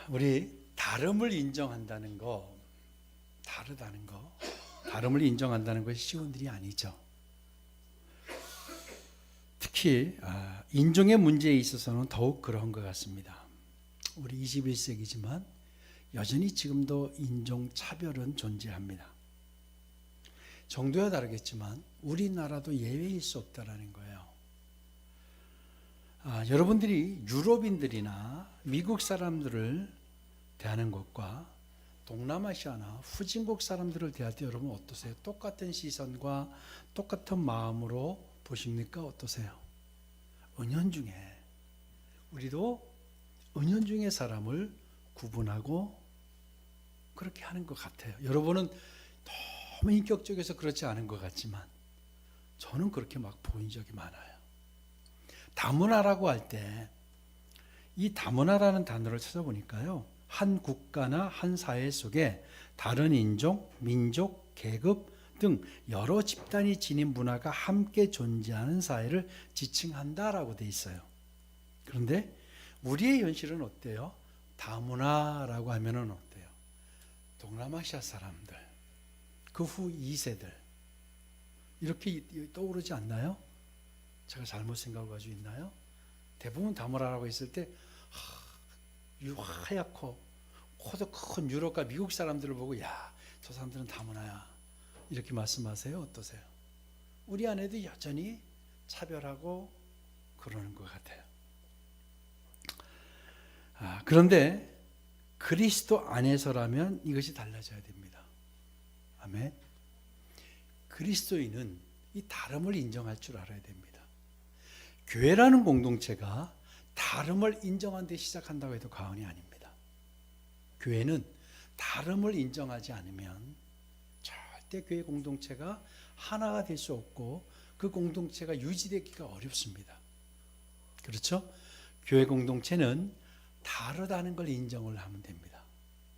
우리 다름을 인정한다는 거, 다름을 인정한다는 것이 쉬운 일이 아니죠. 특히 인종의 문제에 있어서는 더욱 그런 것 같습니다. 우리 21세기지만 여전히 지금도 인종 차별은 존재합니다. 정도야 다르겠지만 우리나라도 예외일 수 없다라는 거예요. 여러분들이 유럽인들이나 미국 사람들을 대하는 것과 동남아시아나 후진국 사람들을 대할 때 여러분 어떠세요? 똑같은 시선과 똑같은 마음으로 보십니까? 어떠세요? 은연중에 우리도 은연중에 사람을 구분하고 그렇게 하는 것 같아요. 여러분은 너무 인격적이어서 그렇지 않은 것 같지만 저는 그렇게 막 보인 적이 많아요. 다문화라고 할 때 이 다문화라는 단어를 찾아보니까요, 한 국가나 한 사회 속에 다른 인종, 민족, 계급 등 여러 집단이 지닌 문화가 함께 존재하는 사회를 지칭한다라고 돼 있어요. 그런데 우리의 현실은 어때요? 다문화라고 하면은 어때요? 동남아시아 사람들, 그 후 2세들 이렇게 떠오르지 않나요? 제가 잘못 생각을 가지고 있나요? 대부분 다문화라고 했을 때 하얗고 코도 큰 유럽과 미국 사람들을 보고 야, 저 사람들은 다문화야 이렇게 말씀하세요? 어떠세요? 우리 안에도 여전히 차별하고 그러는 것 같아요. 그런데 그리스도 안에서라면 이것이 달라져야 됩니다. 아멘. 그리스도인은 이 다름을 인정할 줄 알아야 됩니다. 교회라는 공동체가 다름을 인정한 데 시작한다고 해도 과언이 아닙니다. 교회는 다름을 인정하지 않으면 절대 교회 공동체가 하나가 될 수 없고 그 공동체가 유지되기가 어렵습니다. 그렇죠? 교회 공동체는 다르다는 걸 인정을 하면 됩니다.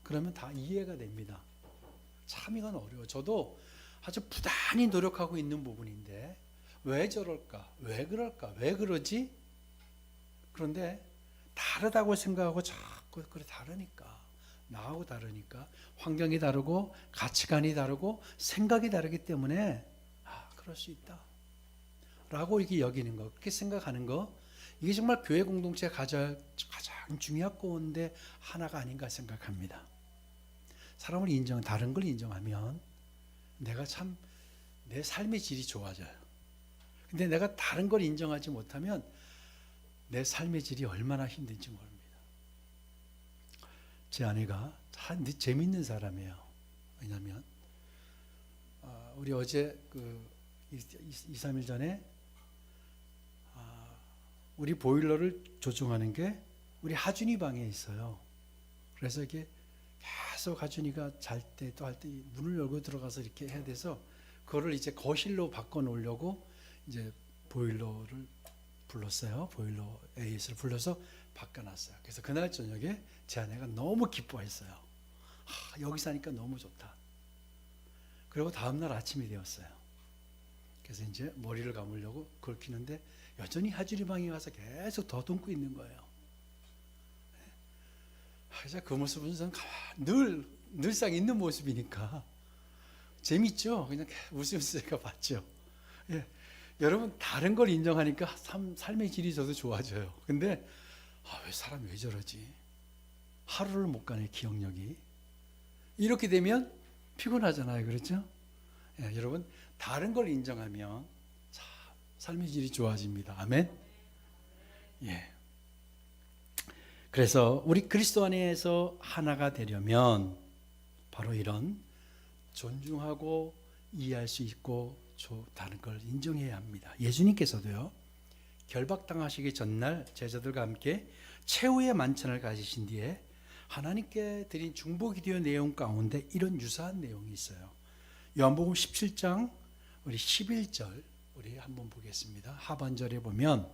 그러면 다 이해가 됩니다. 참 이건 어려워. 저도 아주 부단히 노력하고 있는 부분인데 왜 저럴까? 왜 그럴까? 왜 그러지? 그런데 다르다고 생각하고 자꾸 그래 다르니까 나하고 다르니까 환경이 다르고 가치관이 다르고 생각이 다르기 때문에 그럴 수 있다 라고 이렇게 여기는 거, 그렇게 생각하는 거, 이게 정말 교회 공동체가 가장 중요한 가운데 하나가 아닌가 생각합니다. 사람을 다른 걸 인정하면 내가 참 내 삶의 질이 좋아져요. 근데 내가 다른 걸 인정하지 못하면 내 삶의 질이 얼마나 힘든지 모릅니다. 제 아내가 참 재밌는 사람이에요. 왜냐하면 우리 어제 2, 3일 전에 우리 보일러를 조종하는 게 우리 하준이 방에 있어요. 그래서 이게 계속 하준이가 잘 때 또 할 때 문을 열고 들어가서 이렇게 해야 돼서 그거를 이제 거실로 바꿔 놓으려고 이제 보일러를 불렀어요. 보일러 AS를 불러서 바꿔놨어요. 그래서 그날 저녁에 제 아내가 너무 기뻐했어요. 여기 사니까 너무 좋다. 그리고 다음날 아침이 되었어요. 그래서 이제 머리를 감으려고 그걸 켜는데 여전히 하준이 방에 가서 계속 더듬고 있는 거예요. 그래서 그 모습은 저는 늘상 있는 모습이니까 재밌죠. 그냥 웃으면서 제가 봤죠. 예. 여러분 다른 걸 인정하니까 삶의 질이 저도 좋아져요. 근데 왜 사람이 왜 저러지? 하루를 못 가네 기억력이. 이렇게 되면 피곤하잖아요. 그렇죠? 예, 여러분 다른 걸 인정하면 삶의 질이 좋아집니다. 아멘. 예. 그래서 우리 그리스도 안에서 하나가 되려면 바로 이런 존중하고 이해할 수 있고 좋다는 걸 인정해야 합니다. 예수님께서도요, 결박당하시기 전날 제자들과 함께 최후의 만찬을 가지신 뒤에 하나님께 드린 중보기도의 내용 가운데 이런 유사한 내용이 있어요. 요한복음 17장 우리 11절 우리 한번 보겠습니다. 하반절에 보면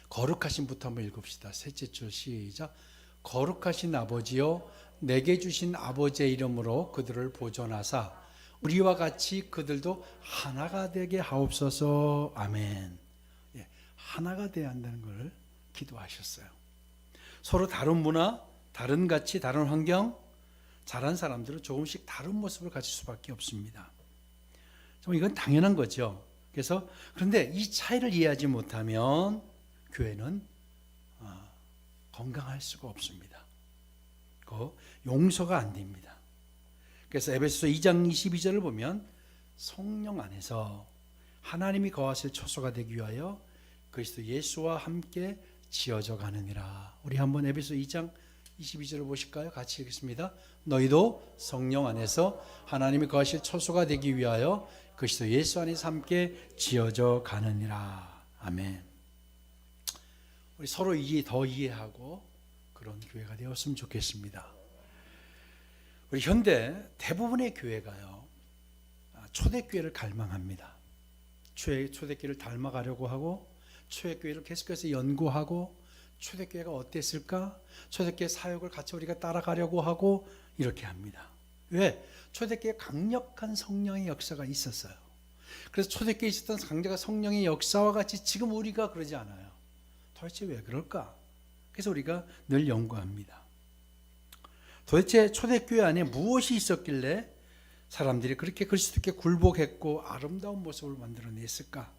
거룩하신부터 한번 읽읍시다. 셋째 줄 시작. 거룩하신 아버지여 내게 주신 아버지의 이름으로 그들을 보존하사 우리와 같이 그들도 하나가 되게 하옵소서. 아멘. 하나가 되어야 한다는 걸 기도하셨어요. 서로 다른 문화, 다른 환경, 잘한 사람들은 조금씩 다른 모습을 가질 수밖에 없습니다. 이건 당연한 거죠. 그런데 이 차이를 이해하지 못하면 교회는 건강할 수가 없습니다. 용서가 안 됩니다. 그래서 에베소서 2장 22절을 보면 성령 안에서 하나님이 거하실 처소가 되기 위하여 그리스도 예수와 함께 지어져 가느니라. 우리 한번 에베소 2장 22절을 보실까요? 같이 읽겠습니다. 너희도 성령 안에서 하나님이 거하실 처소가 되기 위하여 그리스도 예수 안에서 함께 지어져 가느니라. 아멘. 우리 서로 더 이해하고 그런 교회가 되었으면 좋겠습니다. 우리 현대 대부분의 교회가요, 초대교회를 갈망합니다. 초대교회를 닮아가려고 하고, 초대교회를 계속해서 연구하고, 초대교회가 어땠을까? 초대교회 사역을 같이 우리가 따라가려고 하고 이렇게 합니다. 왜? 초대교회에 강력한 성령의 역사가 있었어요. 그래서 초대교회에 있었던 강력한 성령의 역사와 같이 지금 우리가 그러지 않아요. 도대체 왜 그럴까? 그래서 우리가 늘 연구합니다. 도대체 초대교회 안에 무엇이 있었길래 사람들이 그렇게 그리스도께 굴복했고 아름다운 모습을 만들어냈을까?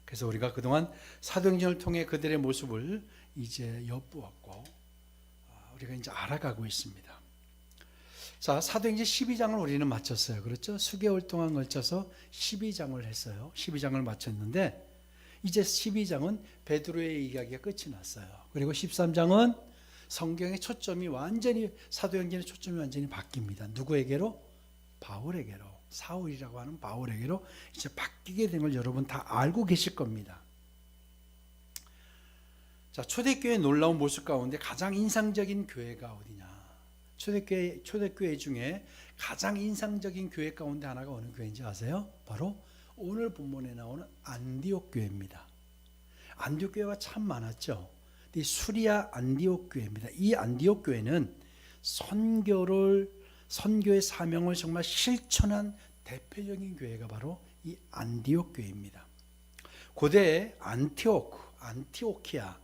그래서 우리가 그동안 사도행전을 통해 그들의 모습을 이제 엿보았고 우리가 이제 알아가고 있습니다. 자, 사도행전 12장을 우리는 마쳤어요. 그렇죠? 수개월 동안 걸쳐서 12장을 했어요. 12장을 마쳤는데 이제 12장은 베드로의 이야기가 끝이 났어요. 그리고 13장은 성경의 초점이 완전히, 사도행전의 초점이 완전히 바뀝니다. 누구에게로? 바울에게로. 사울이라고 하는 바울에게로 이제 바뀌게 된 걸 여러분 다 알고 계실 겁니다. 자, 초대교회의 놀라운 모습 가운데 가장 인상적인 교회가 어디냐? 초대교회 중에 가장 인상적인 교회 가운데 하나가 어느 교회인지 아세요? 바로 오늘 본문에 나오는 안디옥 교회입니다. 안디옥 교회가 참 많았죠. 이 수리아 안디옥 교회입니다. 이 안디옥 교회는 선교의 사명을 정말 실천한 대표적인 교회가 바로 이 안디옥 교회입니다. 고대 안티오키아로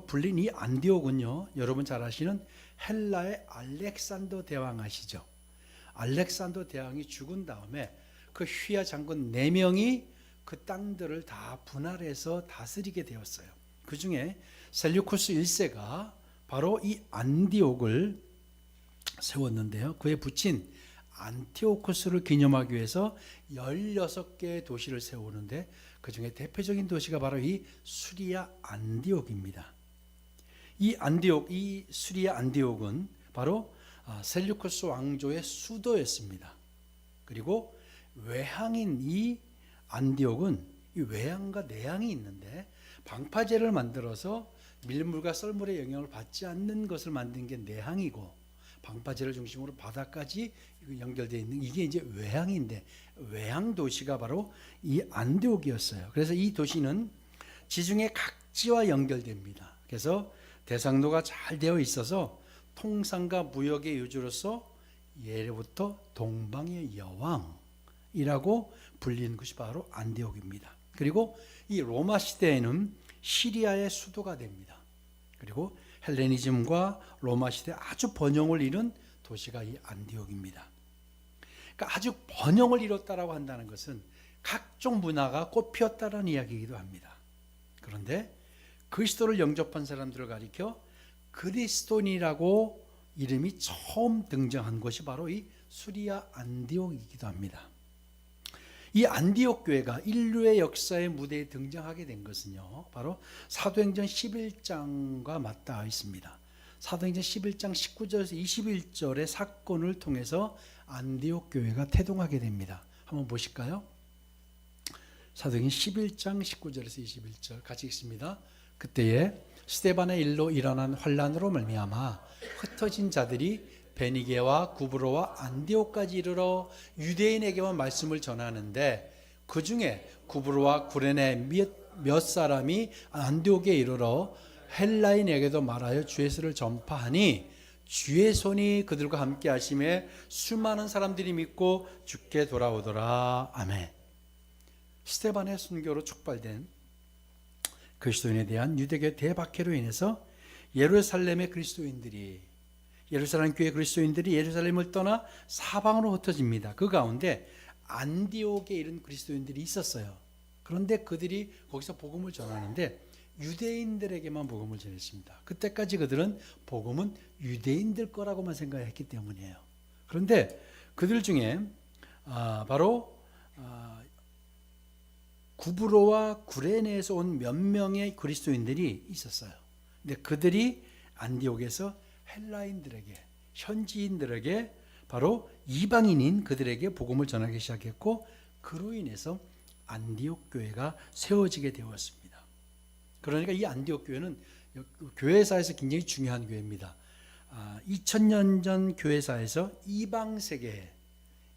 불린 이 안디옥은요, 여러분 잘 아시는 헬라의 알렉산더 대왕 아시죠? 알렉산더 대왕이 죽은 다음에 그 휘하 장군 4명이 그 땅들을 다 분할해서 다스리게 되었어요. 그 중에 셀류쿠스 1세가 바로 이 안디옥을 세웠는데요. 그의 부친 안티오코스를 기념하기 위해서 16개의 도시를 세우는데 그 중에 대표적인 도시가 바로 이 수리아 안디옥입니다. 이 수리아 안디옥은 바로 셀류쿠스 왕조의 수도였습니다. 그리고 외항인 이 안디옥은 이 외항과 내항이 있는데 방파제를 만들어서 밀물과 썰물의 영향을 받지 않는 것을 만든 게 내항이고, 방파제를 중심으로 바다까지 연결되어 있는 이게 이제 외항인데, 외항 도시가 바로 이 안디옥이었어요. 그래서 이 도시는 지중해 각지와 연결됩니다. 그래서 대상로가 잘 되어 있어서 통상과 무역의 요주로서 예로부터 동방의 여왕이라고 불리는 것이 바로 안디옥입니다. 그리고 이 로마 시대에는 시리아의 수도가 됩니다. 그리고 헬레니즘과 로마 시대 아주 번영을 이룬 도시가 이 안디옥입니다. 그러니까 아주 번영을 이뤘다라고 한다는 것은 각종 문화가 꽃피었다라는 이야기이기도 합니다. 그런데 그리스도를 영접한 사람들을 가리켜 그리스도인이라고 이름이 처음 등장한 것이 바로 이 수리아 안디옥이기도 합니다. 이 안디옥 교회가 인류의 역사의 무대에 등장하게 된 것은요, 바로 사도행전 11장과 맞닿아 있습니다. 사도행전 11장 19절에서 21절의 사건을 통해서 안디옥 교회가 태동하게 됩니다. 한번 보실까요? 사도행전 11장 19절에서 21절 같이 읽습니다. 그때에 스데반의 일로 일어난 환란으로 말미암아 흩어진 자들이 베니게와 구브로와 안디옥까지 이르러 유대인에게만 말씀을 전하는데, 그 중에 구브로와 구레네 몇 사람이 안디옥에 이르러 헬라인에게도 말하여 주의 말씀을 전파하니 주의 손이 그들과 함께 하심에 수많은 사람들이 믿고 주께 돌아오더라. 아멘. 스데반의 순교로 촉발된 그리스도인에 대한 유대교 대박해로 인해서 예루살렘의 그리스도인들이, 예루살렘 교회 그리스도인들이 예루살렘을 떠나 사방으로 흩어집니다. 그 가운데 안디옥에 이런 그리스도인들이 있었어요. 그런데 그들이 거기서 복음을 전하는데 유대인들에게만 복음을 전했습니다. 그때까지 그들은 복음은 유대인들 거라고만 생각했기 때문이에요. 그런데 그들 중에 바로 구브로와 구레네에서 온 몇 명의 그리스도인들이 있었어요. 근데 그들이 안디옥에서 헬라인들에게, 현지인들에게, 바로 이방인인 그들에게 복음을 전하기 시작했고, 그로 인해서 안디옥 교회가 세워지게 되었습니다. 그러니까 이 안디옥 교회는 교회사에서 굉장히 중요한 교회입니다. 2000년 전 교회사에서 이방 세계에,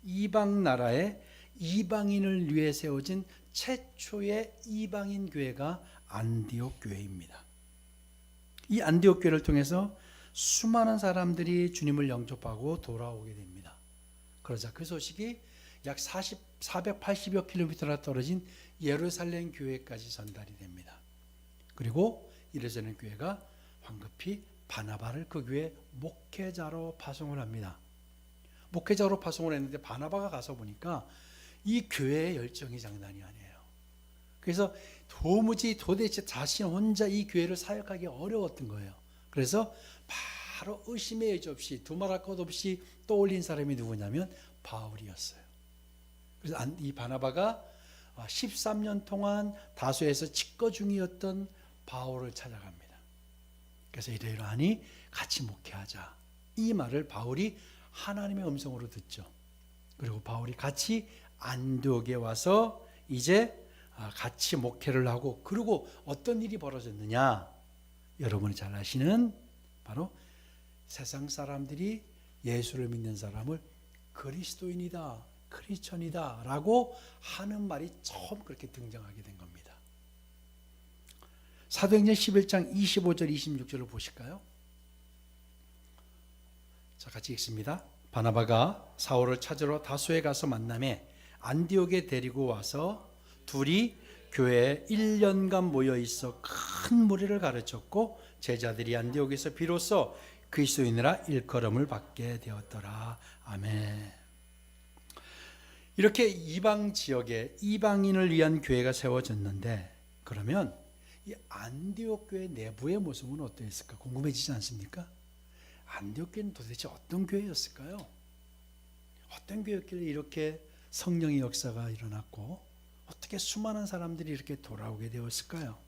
이방 나라에 이방인을 위해 세워진 최초의 이방인 교회가 안디옥 교회입니다. 이 안디옥 교회를 통해서 수많은 사람들이 주님을 영접하고 돌아오게 됩니다. 그러자 그 소식이 약 480여 킬로미터나 떨어진 예루살렘 교회까지 전달이 됩니다. 그리고 예루살렘 교회가 황급히 바나바를 그 교회 목회자로 파송을 합니다. 목회자로 파송을 했는데 바나바가 가서 보니까 이 교회의 열정이 장난이 아니에요. 그래서 도대체 자신 혼자 이 교회를 사역하기 어려웠던 거예요. 그래서 바로 의심의 여지 없이 두말할 것 없이 떠올린 사람이 누구냐면 바울이었어요. 그래서 이 바나바가 13년 동안 다소에서 직거 중이었던 바울을 찾아갑니다. 그래서 이러이러하니 같이 목회하자. 이 말을 바울이 하나님의 음성으로 듣죠. 그리고 바울이 같이 안디옥에 와서 이제 같이 목회를 하고, 그리고 어떤 일이 벌어졌느냐, 여러분이 잘 아시는 바로 세상 사람들이 예수를 믿는 사람을 그리스도인이다, 크리스천이다 라고 하는 말이 처음 그렇게 등장하게 된 겁니다. 사도행전 11장 25절 26절을 보실까요? 자, 같이 읽습니다. 바나바가 사울을 찾으러 다소에 가서 만나매 안디옥에 데리고 와서 둘이 교회에 1년간 모여 있어 큰 무리를 가르쳤고, 제자들이 안디옥에서 비로소 그리스도인이라 일컬음을 받게 되었더라. 아멘. 이렇게 이방 지역에 이방인을 위한 교회가 세워졌는데, 그러면 이 안디옥 교회 내부의 모습은 어떠했을까 궁금해지지 않습니까? 안디옥 교회는 도대체 어떤 교회였을까요? 어떤 교회였길래 이렇게 성령의 역사가 일어났고 어떻게 수많은 사람들이 이렇게 돌아오게 되었을까요?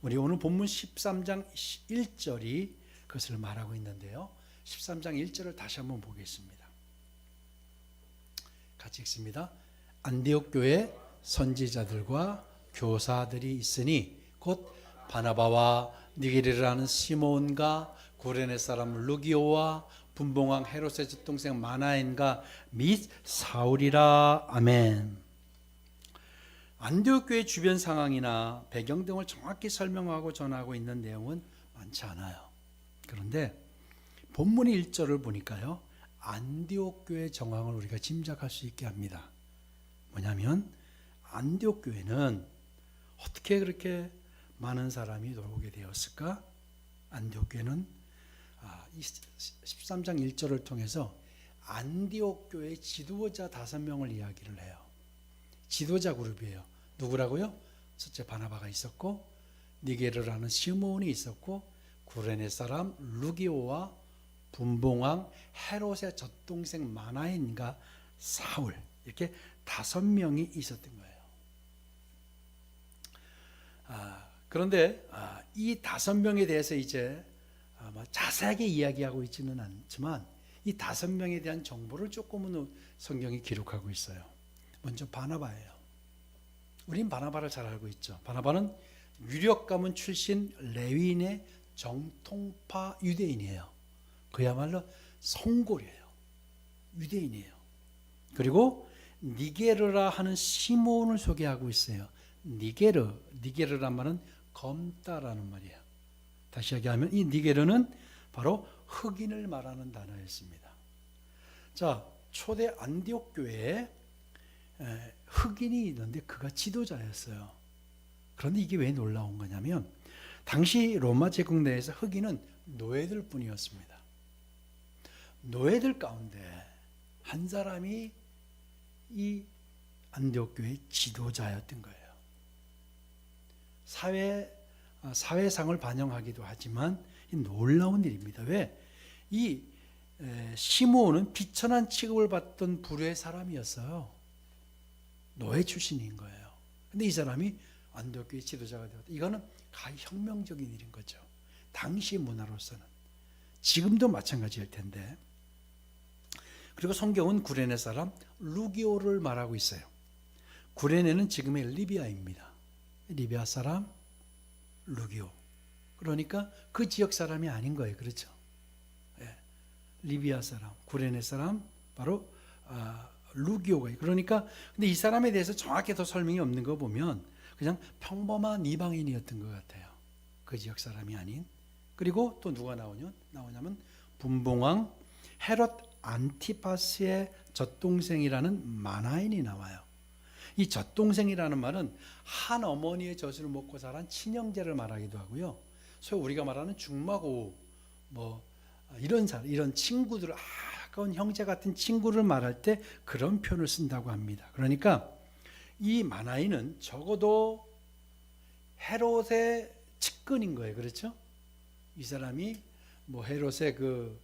우리 오늘 본문 13장 1절이 그것을 말하고 있는데요. 13장 1절을 다시 한번 보겠습니다. 같이 읽습니다. 안디옥 교회 선지자들과 교사들이 있으니 곧 바나바와 니게르라는 시몬과 구레네 사람 루기오와 분봉왕 헤롯의 젖동생 마나엔과 및 사울이라. 아멘. 안디옥 교회 주변 상황이나 배경 등을 정확히 설명하고 전하고 있는 내용은 많지 않아요. 그런데 본문 1절을 보니까요, 안디옥 교회 정황을 우리가 짐작할 수 있게 합니다. 뭐냐면 안디옥 교회는 어떻게 그렇게 많은 사람이 들어오게 되었을까? 안디옥 교회는 13장 1절을 통해서 안디옥 교회의 지도자 5명을 이야기를 해요. 지도자 그룹이에요. 누구라고요? 첫째 바나바가 있었고, 니게르라는 시몬이 있었고, 구레네 사람 루기오와 분봉왕 헤롯의 젖동생 마나엔과 사울, 이렇게 5명이 있었던 거예요. 그런데 이 5명에 대해서 이제 자세하게 이야기하고 있지는 않지만 이 5명에 대한 정보를 조금은 성경이 기록하고 있어요. 먼저 바나바예요. 우린 바나바를 잘 알고 있죠. 바나바는 유력 가문 출신 레위인의 정통파 유대인이에요. 그야말로 성골이에요. 유대인이에요. 그리고 니게르라 하는 시몬을 소개하고 있어요. 니게르란 말은 검다라는 말이에요. 다시 얘기하면 이 니게르는 바로 흑인을 말하는 단어였습니다. 자, 초대 안디옥 교회에 흑인이 있는데 그가 지도자였어요. 그런데 이게 왜 놀라운 거냐면 당시 로마 제국 내에서 흑인은 노예들 뿐이었습니다. 노예들 가운데 한 사람이 이 안디옥 교회의 지도자였던 거예요. 사회상을 반영하기도 하지만 놀라운 일입니다. 왜? 이 시므온은 비천한 취급을 받던 부류의 사람이었어요. 노예 출신인 거예요. 근데 이 사람이 안디옥 교회 지도자가 되었다. 이거는 가히 혁명적인 일인 거죠. 당시 문화로서는. 지금도 마찬가지일 텐데. 그리고 성경은 구레네 사람 루기오를 말하고 있어요. 구레네는 지금의 리비아입니다. 리비아 사람 루기오. 그러니까 그 지역 사람이 아닌 거예요. 그렇죠? 예. 리비아 사람, 구레네 사람 바로 루기오가. 그러니까 근데 이 사람에 대해서 정확히 더 설명이 없는 거 보면 그냥 평범한 이방인이었던 것 같아요. 그 지역 사람이 아닌. 그리고 또 누가 나오냐면 분봉왕 헤롯 안티파스의 젖동생이라는 마나인이 나와요. 이 젖동생이라는 말은 한 어머니의 젖을 먹고 자란 친형제를 말하기도 하고요. 소위 우리가 말하는 중마고 이런 친구들, 가까운 형제 같은 친구를 말할 때 그런 표현을 쓴다고 합니다. 그러니까 이 마나인은 적어도 헤롯의 측근인 거예요. 그렇죠? 이 사람이 헤롯의 그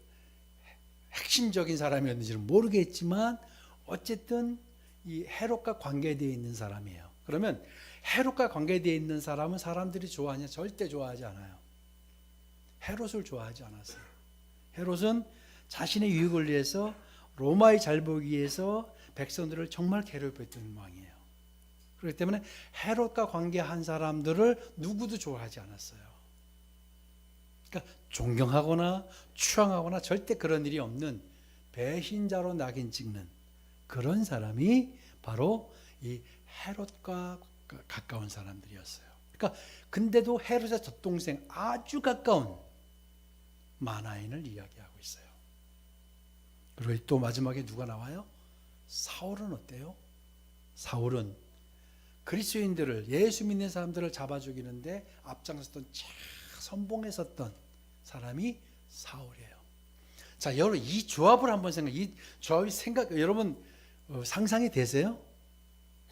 핵심적인 사람이었는지는 모르겠지만 어쨌든 이 헤롯과 관계되어 있는 사람이에요. 그러면 헤롯과 관계되어 있는 사람은 사람들이 좋아하냐? 절대 좋아하지 않아요. 헤롯을 좋아하지 않았어요. 헤롯은 자신의 유익을 위해서 로마의 잘 보기 위해서 백성들을 정말 괴롭혔던 왕이에요. 그렇기 때문에 헤롯과 관계한 사람들을 누구도 좋아하지 않았어요. 그러니까 존경하거나 추앙하거나 절대 그런 일이 없는 배신자로 낙인 찍는 그런 사람이 바로 이 헤롯과 가까운 사람들이었어요. 그러니까 근데도 헤롯의 젖동생 아주 가까운 마나인을 이야기하고 있어요. 그리고 또 마지막에 누가 나와요? 사울은 어때요? 사울은 그리스도인들을, 예수 믿는 사람들을 잡아 죽이는데 앞장섰던 선봉했었던 사람이 사울이에요. 자, 여러분 이 조합을 한번 이 조합이 여러분 상상이 되세요?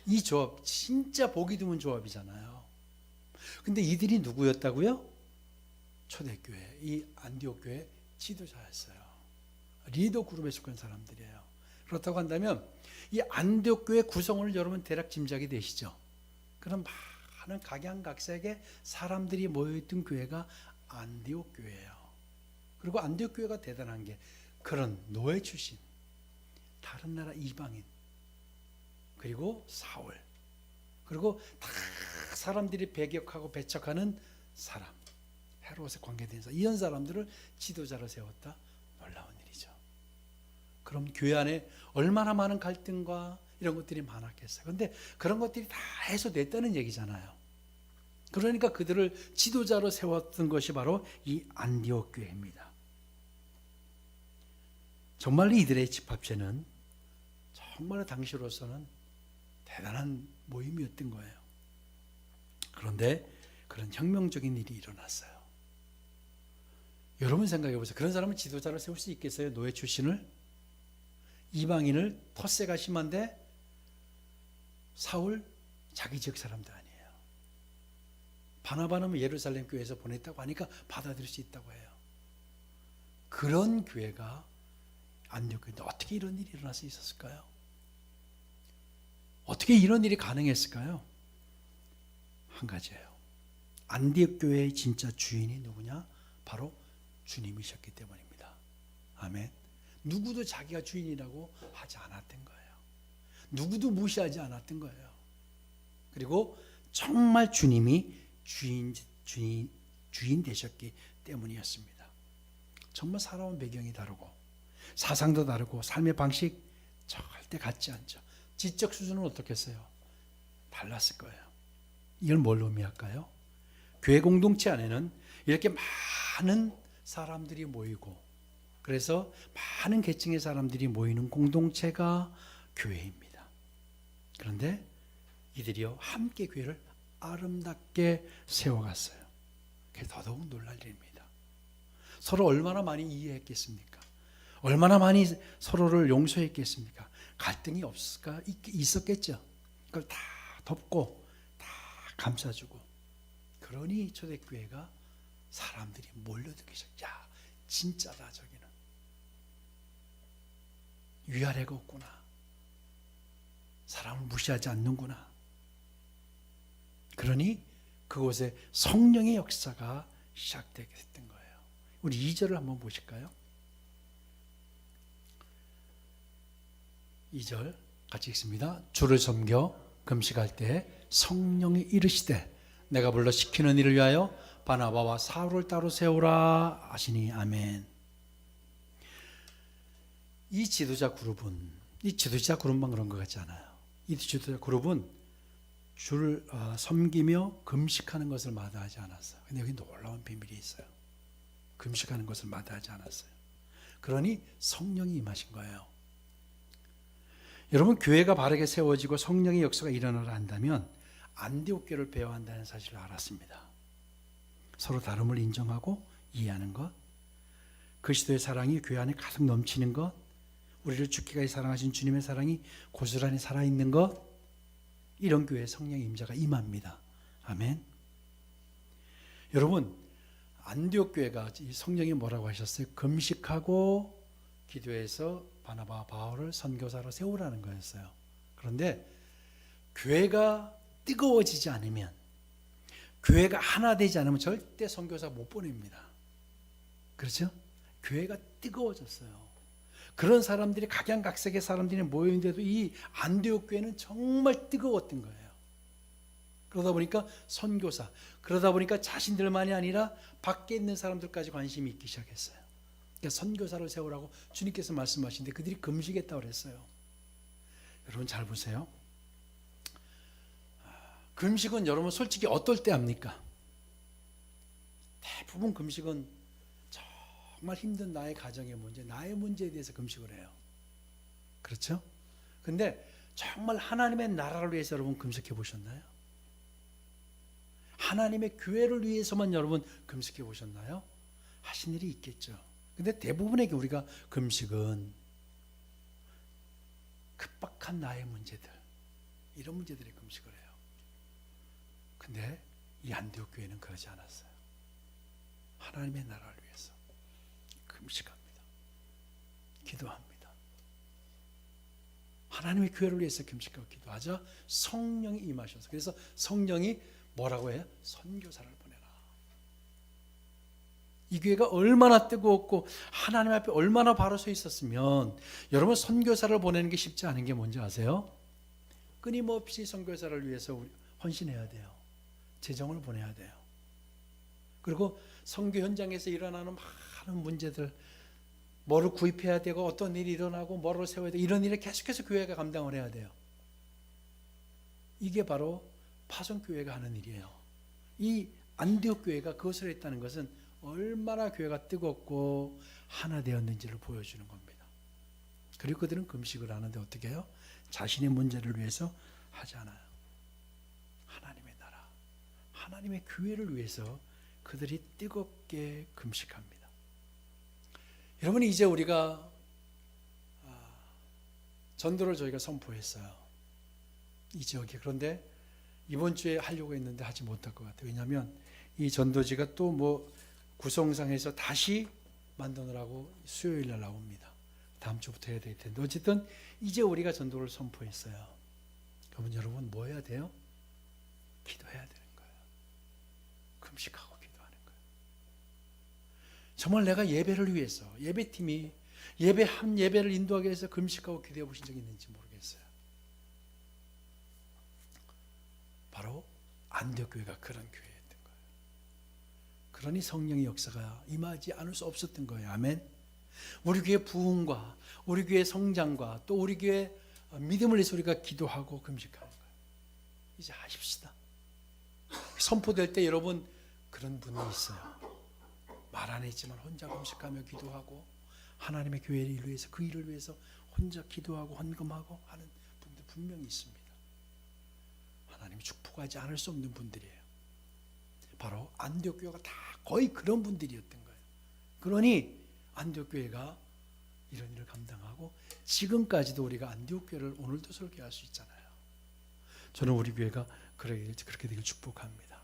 이 조합 진짜 보기 드문 조합이잖아요. 근데 이들이 누구였다고요? 초대교회, 이 안디옥 교회 지도자였어요. 리더 그룹에 속한 사람들이에요. 그렇다고 한다면 이 안디옥 교회 구성원을 여러분 대략 짐작이 되시죠? 그런 많은 각양각색의 사람들이 모여있던 교회가 안디옥 교회예요. 그리고 안디옥 교회가 대단한 게 그런 노예 출신, 다른 나라 이방인, 그리고 사울, 그리고 다 사람들이 배격하고 배척하는 사람, 헤롯에 관계된 사람, 이런 사람들을 지도자로 세웠다. 놀라운 일이죠. 그럼 교회 안에 얼마나 많은 갈등과 이런 것들이 많았겠어요. 그런데 그런 것들이 다 해소됐다는 얘기잖아요. 그러니까 그들을 지도자로 세웠던 것이 바로 이 안디옥 교회입니다. 정말 이들의 집합체는 정말 당시로서는 대단한 모임이었던 거예요. 그런데 그런 혁명적인 일이 일어났어요. 여러분 생각해 보세요. 그런 사람은 지도자로 세울 수 있겠어요? 노예 출신을? 이방인을? 텃세가 심한데 사울 자기 지역 사람도 아니에요. 바나바는 예루살렘 교회에서 보냈다고 하니까 받아들일 수 있다고 해요. 그런 교회가 안디옥 교회인데 어떻게 이런 일이 일어날 수 있었을까요? 어떻게 이런 일이 가능했을까요? 한 가지예요. 안디옥 교회의 진짜 주인이 누구냐? 바로 주님이셨기 때문입니다. 아멘. 누구도 자기가 주인이라고 하지 않았던 거예요. 누구도 무시하지 않았던 거예요. 그리고 정말 주님이 주인 되셨기 때문이었습니다. 정말 살아온 배경이 다르고 사상도 다르고 삶의 방식 절대 같지 않죠. 지적 수준은 어떻겠어요? 달랐을 거예요. 이걸 뭘로 의미할까요? 교회 공동체 안에는 이렇게 많은 사람들이 모이고 그래서 많은 계층의 사람들이 모이는 공동체가 교회입니다. 그런데 이들이요 함께 교회를 아름답게 세워갔어요. 그게 더더욱 놀랄 일입니다. 서로 얼마나 많이 이해했겠습니까? 얼마나 많이 서로를 용서했겠습니까? 갈등이 있었겠죠. 그걸 다 덮고 다 감싸주고. 그러니 초대교회가 사람들이 몰려들기 시작. 야, 진짜다 저기는. 위아래가 없구나. 사람을 무시하지 않는구나. 그러니 그곳에 성령의 역사가 시작되게 됐던 거예요. 우리 2절을 한번 보실까요? 2절 같이 읽습니다. 주를 섬겨 금식할 때 성령이 이르시되 내가 불러 시키는 일을 위하여 바나바와 사울을 따로 세우라 하시니 아멘. 이 지도자 그룹만 그런 것 같지 않아요. 이 지도자 그룹은 주를 섬기며 금식하는 것을 마다하지 않았어요. 근데 여기 놀라운 비밀이 있어요. 금식하는 것을 마다하지 않았어요. 그러니 성령이 임하신 거예요. 여러분, 교회가 바르게 세워지고 성령의 역사가 일어나려 한다면 안디옥 교회를 배워야 한다는 사실을 알았습니다. 서로 다름을 인정하고 이해하는 것, 그리스도의 사랑이 교회 안에 가득 넘치는 것, 우리를 죽기까지 사랑하신 주님의 사랑이 고스란히 살아있는 것, 이런 교회에 성령의 임재가 임합니다. 아멘. 여러분, 안디옥 교회가 성령이 뭐라고 하셨어요? 금식하고 기도해서 바나바와 바울을 선교사로 세우라는 거였어요. 그런데 교회가 뜨거워지지 않으면, 교회가 하나 되지 않으면 절대 선교사 못 보냅니다. 그렇죠? 교회가 뜨거워졌어요. 그런 사람들이 각양각색의 사람들이 모였는데도 이 안디옥 교회는 정말 뜨거웠던 거예요. 그러다 보니까 선교사, 그러다 보니까 자신들만이 아니라 밖에 있는 사람들까지 관심이 있기 시작했어요. 그러니까 선교사를 세우라고 주님께서 말씀하시는데 그들이 금식했다고 그랬어요. 여러분 잘 보세요. 금식은 여러분 솔직히 어떨 때 합니까? 대부분 금식은 정말 힘든 나의 가정의 문제, 나의 문제에 대해서 금식을 해요. 그렇죠? 근데 정말 하나님의 나라를 위해서 여러분 금식해 보셨나요? 하나님의 교회를 위해서만 여러분 금식해 보셨나요? 하신 일이 있겠죠. 근데 대부분에게 우리가 금식은 급박한 나의 문제들, 이런 문제들에 금식을 해요. 근데 이 안디옥 교회는 그러지 않았어요. 하나님의 나라를 위해서 금식합니다. 기도합니다. 하나님의 교회를 위해서 금식하고 기도하자 성령이 임하셔서, 그래서 성령이 뭐라고 해요? 선교사를 보내라. 이 교회가 얼마나 뜨거웠고 하나님 앞에 얼마나 바로 서 있었으면, 여러분 선교사를 보내는 게 쉽지 않은 게 뭔지 아세요? 끊임없이 선교사를 위해서 헌신해야 돼요. 재정을 보내야 돼요. 그리고 선교 현장에서 일어나는 많은 문제들, 뭐를 구입해야 되고 어떤 일이 일어나고 뭐를 세워야 되고, 이런 일을 계속해서 교회가 감당을 해야 돼요. 이게 바로 파송교회가 하는 일이에요. 이 안디옥 교회가 그것을 했다는 것은 얼마나 교회가 뜨겁고 하나 되었는지를 보여주는 겁니다. 그리고 그들은 금식을 하는데 어떻게 해요? 자신의 문제를 위해서 하지 않아요. 하나님의 나라, 하나님의 교회를 위해서 그들이 뜨겁게 금식합니다. 여러분, 이제 우리가 전도를 저희가 선포했어요. 이 지역에. 그런데 이번 주에 하려고 했는데 하지 못할 것 같아요. 왜냐하면 이 전도지가 또 뭐 구성상에서 다시 만드느라고 수요일 날 나옵니다. 다음 주부터 해야 될 텐데, 어쨌든 이제 우리가 전도를 선포했어요. 그러면 여러분 뭐 해야 돼요? 기도해야 되는 거예요. 금식하고 기도하는 거예요. 정말 내가 예배를 위해서, 예배팀이 한 예배를 인도하기 위해서 금식하고 기도해 보신 적이 있는지 모르겠어요. 바로 안디옥 교회가 그런 교회였던 거예요. 그러니 성령의 역사가 임하지 않을 수 없었던 거예요. 아멘. 우리 교회 부흥과 우리 교회 성장과 또 우리 교회 믿음을 위해서 우리가 기도하고 금식하는 거예요. 이제 하십시다. 선포될 때 여러분 그런 분이 있어요. 말 안 했지만 혼자 금식하며 기도하고 하나님의 교회를 위해서, 그 일을 위해서 혼자 기도하고 헌금하고 하는 분들 분명히 있습니다. 하나님이 축복하지 않을 수 없는 분들이에요. 바로 안디옥 교회가 다 거의 그런 분들이었던 거예요. 그러니 안디옥 교회가 이런 일을 감당하고 지금까지도 우리가 안디옥 교회를 오늘도 설교할 수 있잖아요. 저는 우리 교회가 그렇게 되길 축복합니다.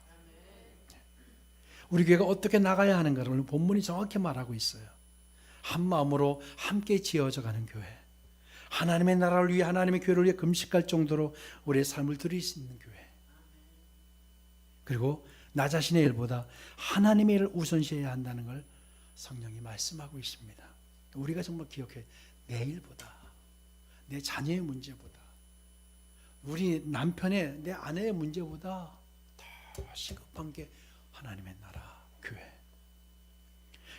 우리 교회가 어떻게 나가야 하는가를 오늘 본문이 정확히 말하고 있어요. 한 마음으로 함께 지어져 가는 교회, 하나님의 나라를 위해 하나님의 교회를 위해 금식할 정도로 우리의 삶을 드릴 수 있는 교회, 그리고 나 자신의 일보다 하나님의 일을 우선시해야 한다는 걸 성령이 말씀하고 있습니다. 우리가 정말 기억해, 내 일보다, 내 자녀의 문제보다, 우리 남편의, 내 아내의 문제보다 더 시급한 게 하나님의 나라, 교회.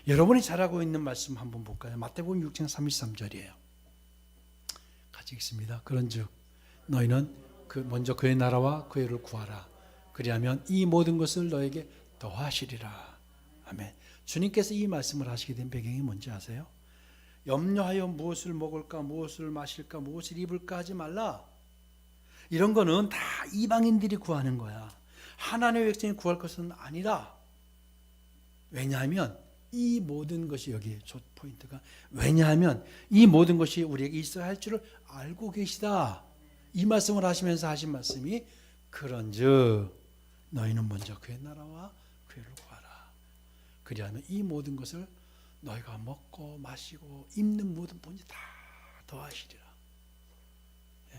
여러분이 잘하고 있는 말씀 한번 볼까요? 마태복음 6장 33절이에요. 같이 읽습니다. 그런즉 너희는 먼저 그의 나라와 그의 의를 구하라. 그리하면 이 모든 것을 너에게 더하시리라. 아멘. 주님께서 이 말씀을 하시게 된 배경이 뭔지 아세요? 염려하여 무엇을 먹을까, 무엇을 마실까, 무엇을 입을까 하지 말라. 이런 거는 다 이방인들이 구하는 거야. 하나님의 백성이 구할 것은 아니라. 왜냐하면 이 모든 것이, 여기에 포인트가, 왜냐하면 이 모든 것이 우리에게 있어야 할 줄을 알고 계시다. 이 말씀을 하시면서 하신 말씀이, 그런즉 너희는 먼저 그의 나라와 그의 의를 구하라. 그리하면 이 모든 것을 너희가 먹고 마시고 입는 모든 본지 다 더하시리라.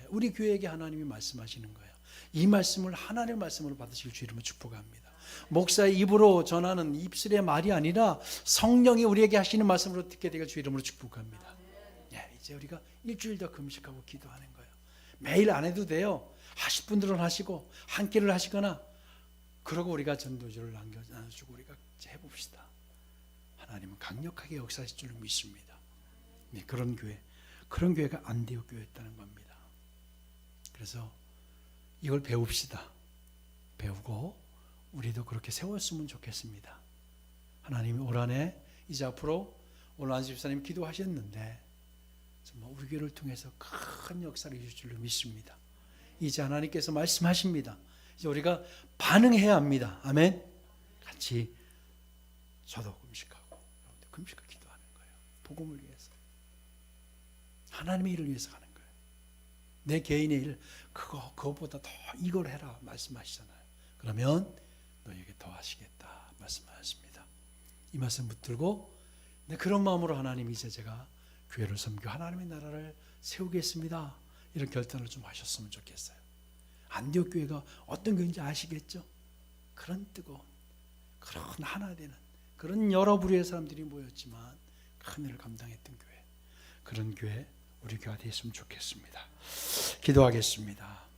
우리 교회에게 하나님이 말씀하시는 거예요. 이 말씀을 하나님의 말씀으로 받으실 주 이름으로 축복합니다. 목사의 입으로 전하는 입술의 말이 아니라 성령이 우리에게 하시는 말씀으로 듣게 되길 주 이름으로 축복합니다. 이제 우리가 일주일 더 금식하고 기도하는 거예요. 매일 안 해도 돼요. 하실 분들은 하시고 한 끼를 하시거나, 그러고 우리가 전도주를 나눠주고 우리가 해봅시다. 하나님은 강력하게 역사하실 줄 믿습니다. 그런 교회가 안디옥 교회였다는 겁니다. 그래서 이걸 배웁시다. 배우고 우리도 그렇게 세웠으면 좋겠습니다. 하나님이 올 한해 이제 앞으로 오늘 안수 집사님 기도하셨는데 정말 우리 교회를 통해서 큰 역사를 이루실 줄로 믿습니다. 이제 하나님께서 말씀하십니다. 이제 우리가 반응해야 합니다. 아멘. 같이 저도 금식하고 여러분들 금식을 기도하는 거예요. 복음을 위해서, 하나님의 일을 위해서 하는 거예요. 내 개인의 일, 그것보다 더 이걸 해라 말씀하시잖아요. 그러면 너에게 더 하시겠다 말씀하셨습니다. 이 말씀 붙들고 그런 마음으로 하나님, 이제 제가 교회를 섬겨 하나님의 나라를 세우겠습니다, 이런 결단을 좀 하셨으면 좋겠어요. 안디옥 교회가 어떤 교회인지 아시겠죠? 그런 뜨거운, 그런 하나 되는, 그런 여러 부류의 사람들이 모였지만 큰 일을 감당했던 교회, 그런 교회 우리 교회가 됐으면 좋겠습니다. 기도하겠습니다.